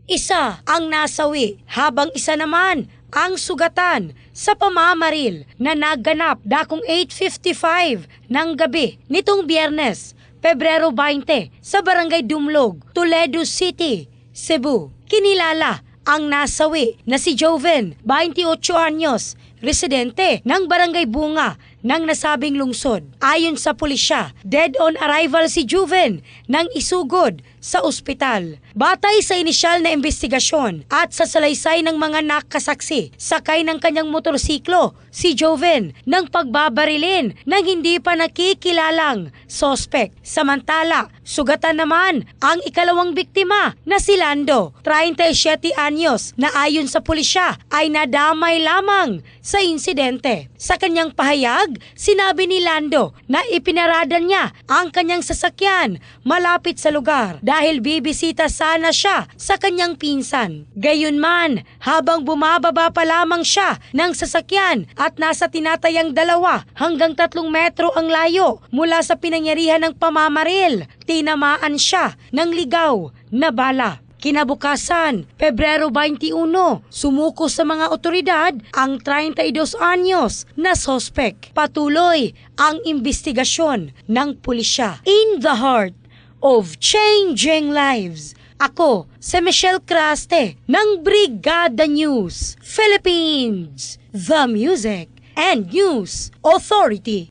Isa ang nasawi habang isa naman ang sugatan sa pamamaril na naganap dakong 8:55 ng gabi nitong Biyernes, Pebrero 20 sa Barangay Dumlog, Toledo City, Cebu. Kinilala ang nasawi na si Joven, 28 anyos, residente ng Barangay Bunga ng nasabing lungsod. Ayon sa pulisya, dead on arrival si Joven nang isugod sa ospital. Batay sa inisyal na investigasyon at sa salaysay ng mga nakasaksi, sakay ng kanyang motorsiklo si Joven nang pagbabarilin ng hindi pa nakikilalang sospek. Samantala, sugatan naman ang ikalawang biktima na si Lando, 37 anyos, na ayon sa pulisya ay nadamay lamang sa insidente. Sa kanyang pahayag, sinabi ni Lando na ipinarada niya ang kanyang sasakyan malapit sa lugar dahil bibisita sana siya sa kanyang pinsan. Gayunman, habang bumababa pa lamang siya ng sasakyan at nasa tinatayang 2 hanggang 3 metro ang layo mula sa pinangyarihan ng pamamaril, tinamaan siya ng ligaw na bala. Kinabukasan, Pebrero 21, sumuko sa mga otoridad ang 32 anyos na sospek. Patuloy ang investigasyon ng pulisya. In the heart of changing lives, ako si Michelle Craste ng Brigada News Philippines, the Music and News Authority.